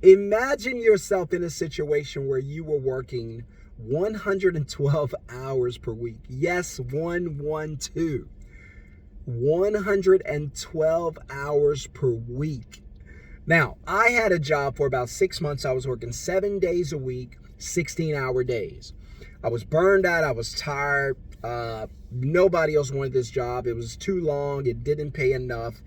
Imagine yourself in a situation where you were working 112 hours per week. Yes, 112. 112 hours per week. Now, I had a job for about 6 months. I was working 7 days a week, 16-hour days. I was burned out. I was tired. Nobody else wanted this job. It was too long. It didn't pay enough.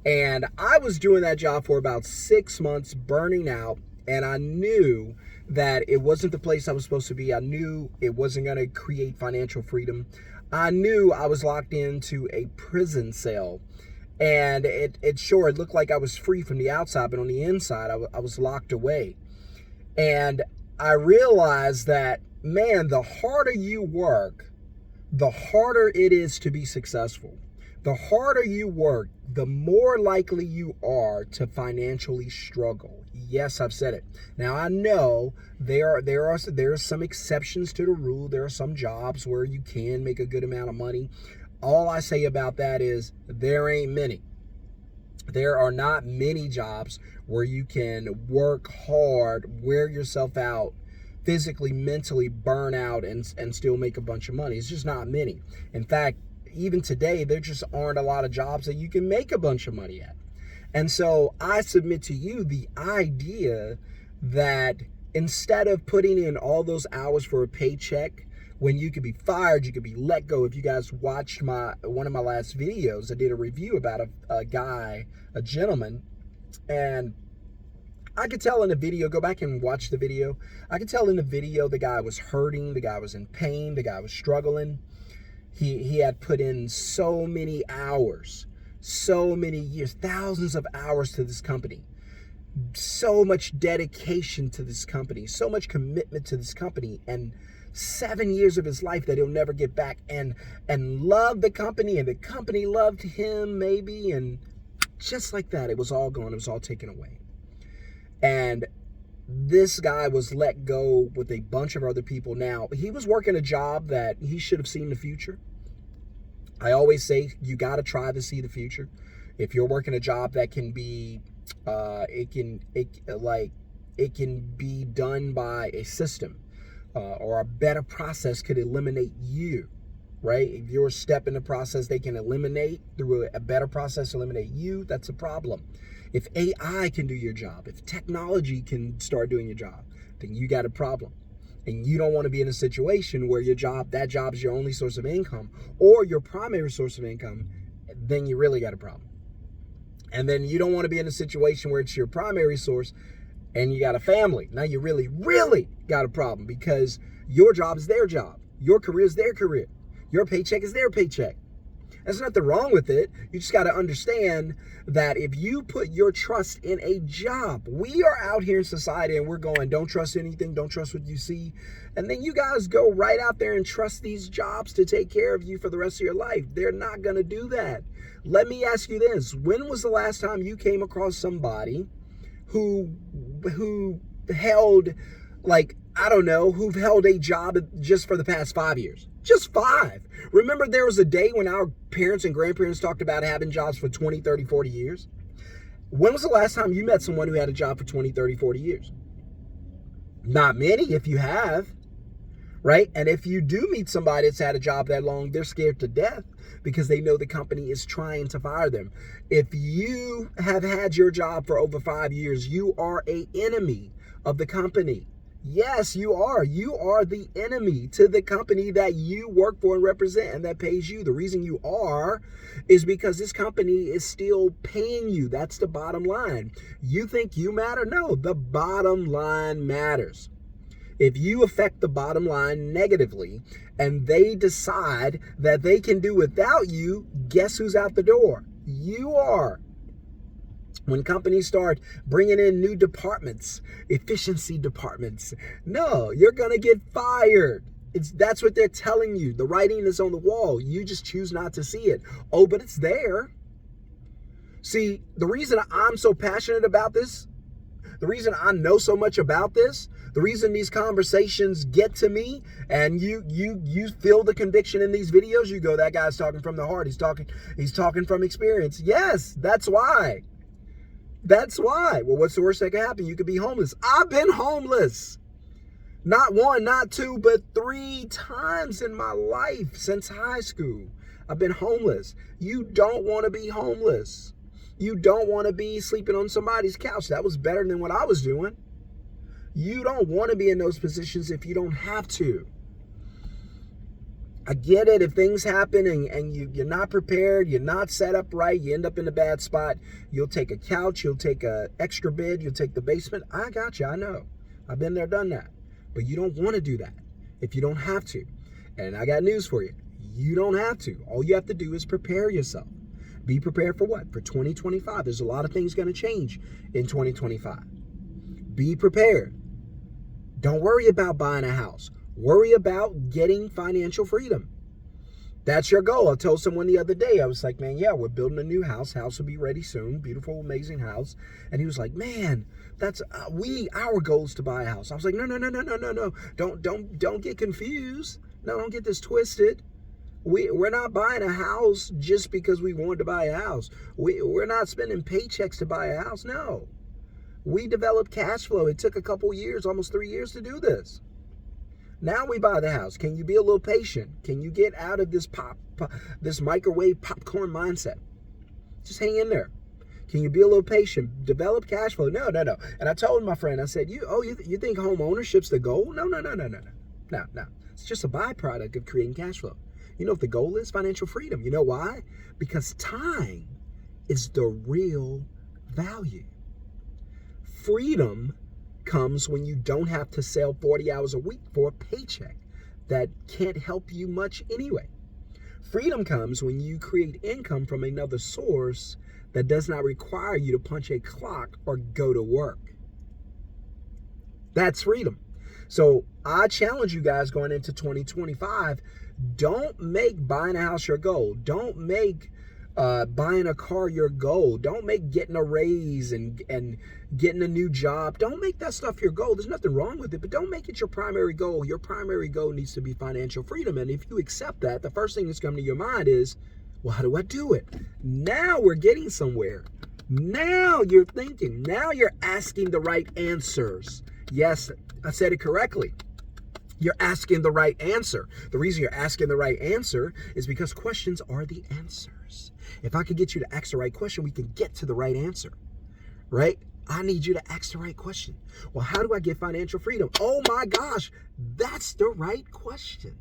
And I was doing that job for about 6 months, burning out. And I knew that it wasn't the place I was supposed to be. I knew it wasn't going to create financial freedom. I knew I was locked into a prison cell. And it looked like I was free from the outside, but on the inside, I was locked away. And I realized that, man, the harder you work, the harder it is to be successful. The harder you work, the more likely you are to financially struggle. Yes, I've said it. Now, I know there are some exceptions to the rule. There are some jobs where you can make a good amount of money. All I say about that is there ain't many. There are not many jobs where you can work hard, wear yourself out, physically, mentally burn out, and still make a bunch of money. It's just not many. In fact, even today, there just aren't a lot of jobs that you can make a bunch of money at. And so I submit to you the idea that instead of putting in all those hours for a paycheck, when you could be fired, you could be let go. If you guys watched one of my last videos, I did a review about a gentleman, and I could tell in the video, go back and watch the video. I could tell in the video the guy was hurting, the guy was in pain, the guy was struggling. He had put in so many hours, so many years, thousands of hours to this company, so much dedication to this company, so much commitment to this company, and 7 years of his life that he'll never get back, and loved the company, and the company loved him maybe, and just like that, it was all gone. It was all taken away. And this guy was let go with a bunch of other people. Now, he was working a job that he should have seen the future. I always say you got to try to see the future. If you're working a job that can be, it can be done by a system, or a better process could eliminate you, right? If you're a step in the process, they can eliminate through a better process, eliminate you. That's a problem. If AI can do your job, if technology can start doing your job, then you got a problem. And you don't want to be in a situation where that job is your only source of income or your primary source of income, then you really got a problem. And then you don't want to be in a situation where it's your primary source and you got a family. Now you really, really got a problem, because your job is their job. Your career is their career. Your paycheck is their paycheck. There's nothing wrong with it. You just got to understand that if you put your trust in a job, we are out here in society and we're going, don't trust anything, don't trust what you see. And then you guys go right out there and trust these jobs to take care of you for the rest of your life. They're not going to do that. Let me ask you this. When was the last time you came across somebody who held, who've held a job just for the past 5 years? Just 5. Remember, there was a day when our parents and grandparents talked about having jobs for 20, 30, 40 years. When was the last time you met someone who had a job for 20, 30, 40 years? Not many, if you have, right? And if you do meet somebody that's had a job that long, they're scared to death because they know the company is trying to fire them. If you have had your job for over 5 years, you are an enemy of the company. Yes, you are. You are the enemy to the company that you work for and represent and that pays you. The reason you are is because this company is still paying you. That's the bottom line. You think you matter? No, the bottom line matters. If you affect the bottom line negatively and they decide that they can do without you, guess who's out the door? You are. When companies start bringing in new departments, efficiency departments, no, you're going to get fired. That's what they're telling you. The writing is on the wall. You just choose not to see it. Oh, but it's there. See, the reason I'm so passionate about this, the reason I know so much about this, the reason these conversations get to me and you feel the conviction in these videos, you go, that guy's talking from the heart. He's talking from experience. Yes, that's why. That's why. Well, what's the worst that can happen? You could be homeless. I've been homeless. Not one, not two, but 3 times in my life since high school. I've been homeless. You don't want to be homeless. You don't want to be sleeping on somebody's couch. That was better than what I was doing. You don't want to be in those positions if you don't have to. I get it. If things happen and you're not prepared, you're not set up right, you end up in a bad spot, you'll take a couch, you'll take an extra bed, you'll take the basement. I got you. I know. I've been there, done that. But you don't want to do that if you don't have to. And I got news for you. You don't have to. All you have to do is prepare yourself. Be prepared for what? For 2025. There's a lot of things going to change in 2025. Be prepared. Don't worry about buying a house. Worry about getting financial freedom. That's your goal. I told someone the other day, I was like, man, yeah, we're building a new house. House will be ready soon. Beautiful, amazing house. And he was like, man, that's our goal is to buy a house. I was like, no. Don't get confused. No, don't get this twisted. We're not buying a house just because we wanted to buy a house. We're not spending paychecks to buy a house. No. We developed cash flow. It took a couple years, almost 3 years to do this. Now we buy the house. Can you be a little patient? Can you get out of this this microwave popcorn mindset? Just hang in there. Can you be a little patient? Develop cash flow. No. And I told my friend, I said, you think home ownership's the goal? No. It's just a byproduct of creating cash flow. You know what the goal is? Financial freedom. You know why? Because time is the real value. Freedom comes when you don't have to sell 40 hours a week for a paycheck that can't help you much anyway. Freedom comes when you create income from another source that does not require you to punch a clock or go to work. That's freedom. So I challenge you guys going into 2025, don't make buying a house your goal. Don't make buying a car your goal. Don't make getting a raise and getting a new job. Don't make that stuff your goal. There's nothing wrong with it, but don't make it your primary goal. Your primary goal needs to be financial freedom. And if you accept that, the first thing that's coming to your mind is, well, how do I do it? Now we're getting somewhere. Now you're thinking. Now you're asking the right answers. Yes, I said it correctly. You're asking the right answer. The reason you're asking the right answer is because questions are the answers. If I could get you to ask the right question, we can get to the right answer, right? I need you to ask the right question. Well, how do I get financial freedom? Oh my gosh, that's the right question.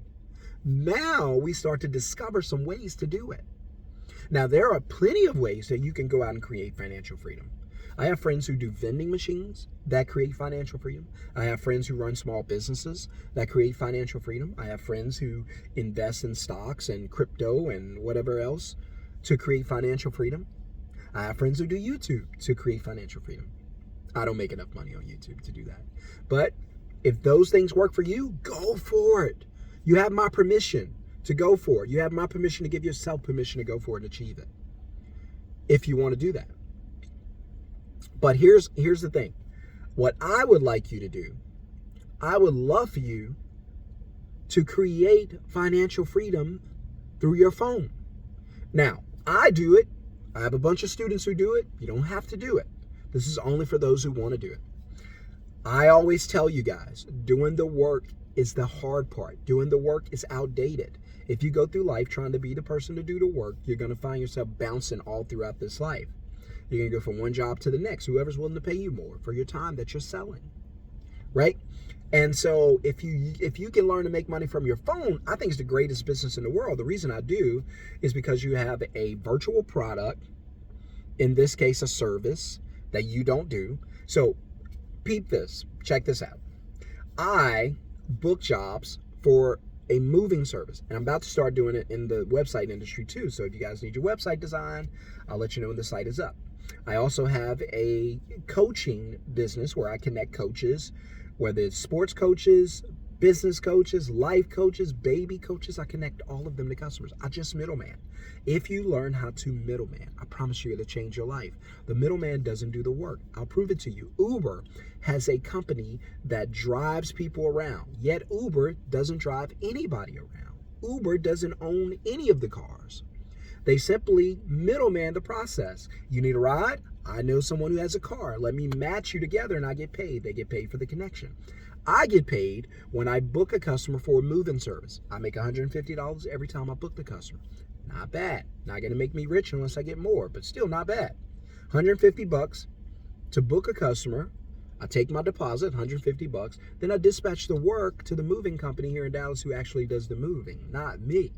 Now we start to discover some ways to do it. Now, there are plenty of ways that you can go out and create financial freedom. I have friends who do vending machines that create financial freedom. I have friends who run small businesses that create financial freedom. I have friends who invest in stocks and crypto and whatever else to create financial freedom. I have friends who do YouTube to create financial freedom. I don't make enough money on YouTube to do that. But if those things work for you, go for it. You have my permission to go for it. You have my permission to give yourself permission to go for it and achieve it, if you want to do that. But here's the thing. What I would like you to do, I would love for you to create financial freedom through your phone. Now, I do it. I have a bunch of students who do it. You don't have to do it. This is only for those who want to do it. I always tell you guys, doing the work is the hard part. Doing the work is outdated. If you go through life trying to be the person to do the work, you're going to find yourself bouncing all throughout this life. You're going to go from one job to the next, whoever's willing to pay you more for your time that you're selling, right? And so if you can learn to make money from your phone, I think it's the greatest business in the world. The reason I do is because you have a virtual product, in this case, a service that you don't do. So peep this, check this out. I book jobs for a moving service, and I'm about to start doing it in the website industry too. So if you guys need your website design, I'll let you know when the site is up. I also have a coaching business where I connect coaches, whether it's sports coaches, business coaches, life coaches, baby coaches. I connect all of them to customers. I just middleman. If you learn how to middleman, I promise you it'll change your life. The middleman doesn't do the work. I'll prove it to you. Uber has a company that drives people around, yet Uber doesn't drive anybody around. Uber doesn't own any of the cars. They simply middleman the process. You need a ride? I know someone who has a car. Let me match you together and I get paid. They get paid for the connection. I get paid when I book a customer for a moving service. I make $150 every time I book the customer. Not bad. Not going to make me rich unless I get more, but still not bad. 150 bucks to book a customer. I take my deposit, 150 bucks. Then I dispatch the work to the moving company here in Dallas who actually does the moving, not me.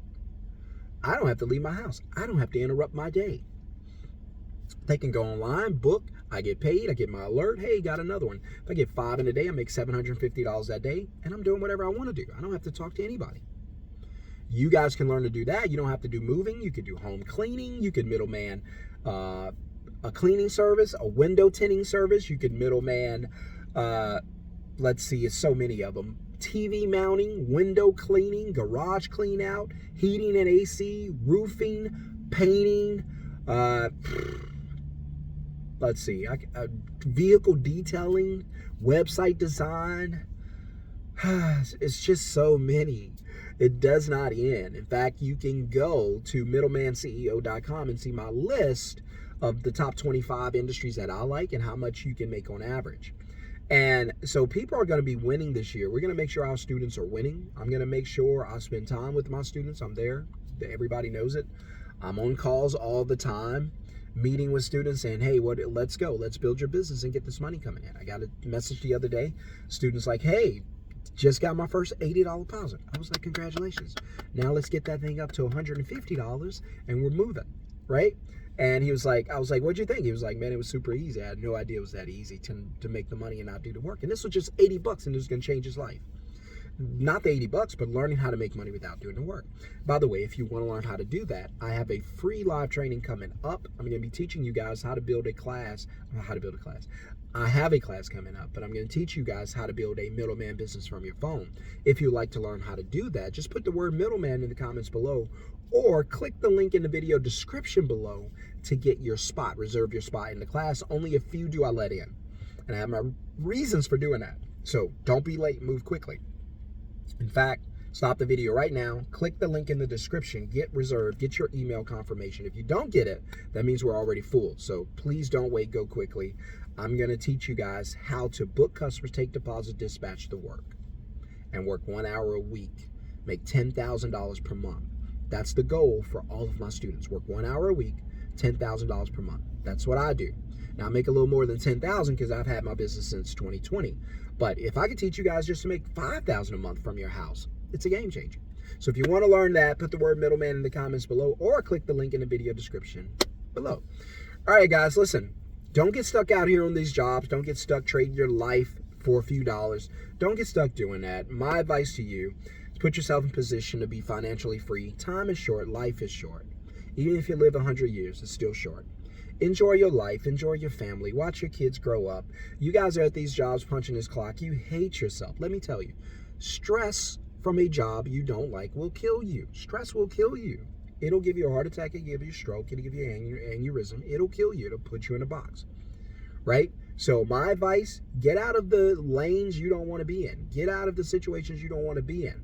I don't have to leave my house. I don't have to interrupt my day. They can go online, book, I get paid, I get my alert, hey, got another one. If I get 5 in a day, I make $750 that day, and I'm doing whatever I want to do. I don't have to talk to anybody. You guys can learn to do that. You don't have to do moving. You could do home cleaning. You could middleman a cleaning service, a window tinting service. You could middleman, let's see, it's so many of them. TV mounting, window cleaning, garage clean out, heating and AC, roofing, painting, let's see, vehicle detailing, website design. It's just so many. It does not end. In fact, you can go to middlemanceo.com and see my list of the top 25 industries that I like and how much you can make on average. And so people are going to be winning this year. We're going to make sure our students are winning. I'm going to make sure I spend time with my students. I'm there. Everybody knows it. I'm on calls all the time, meeting with students saying, hey, let's go. Let's build your business and get this money coming in. I got a message the other day. Students like, hey, just got my first $80 deposit. I was like, congratulations. Now let's get that thing up to $150 and we're moving, right? And he was like, I was like, what'd you think? He was like, man, it was super easy. I had no idea it was that easy to make the money and not do the work. And this was just 80 bucks and it was going to change his life. Not the 80 bucks, but learning how to make money without doing the work. By the way, if you want to learn how to do that, I have a free live training coming up. I'm going to be teaching you guys how to build a class. I have a class coming up, but I'm going to teach you guys how to build a middleman business from your phone. If you'd like to learn how to do that, just put the word middleman in the comments below or click the link in the video description below to get your spot, reserve your spot in the class. Only a few do I let in, and I have my reasons for doing that. So don't be late, move quickly. In fact, stop the video right now, click the link in the description, get reserved, get your email confirmation. If you don't get it, that means we're already full. So please don't wait, go quickly. I'm going to teach you guys how to book customers, take deposit, dispatch the work, and work 1 hour a week, make $10,000 per month. That's the goal for all of my students. Work 1 hour a week, $10,000 per month. That's what I do. Now I make a little more than $10,000 because I've had my business since 2020. But if I could teach you guys just to make $5,000 a month from your house, it's a game changer. So if you want to learn that, put the word middleman in the comments below or click the link in the video description below. All right, guys, listen, don't get stuck out here on these jobs. Don't get stuck trading your life for a few dollars. Don't get stuck doing that. My advice to you is put yourself in position to be financially free. Time is short. Life is short. Even if you live 100 years, it's still short. Enjoy your life. Enjoy your family. Watch your kids grow up. You guys are at these jobs punching this clock. You hate yourself. Let me tell you, stress from a job you don't like will kill you. Stress will kill you. It'll give you a heart attack. It'll give you a stroke. It'll give you an aneurysm. It'll kill you. It'll put you in a box, right? So my advice, get out of the lanes you don't want to be in. Get out of the situations you don't want to be in.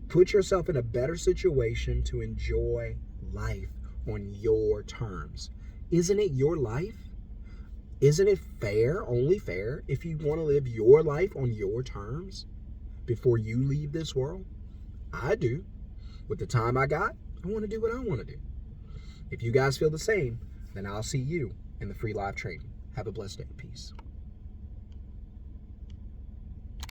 Put yourself in a better situation to enjoy life on your terms. Isn't it your life? Isn't it fair, only fair, if you want to live your life on your terms before you leave this world? I do. With the time I got, I want to do what I want to do. If you guys feel the same, then I'll see you in the free live training. Have a blessed day. Peace.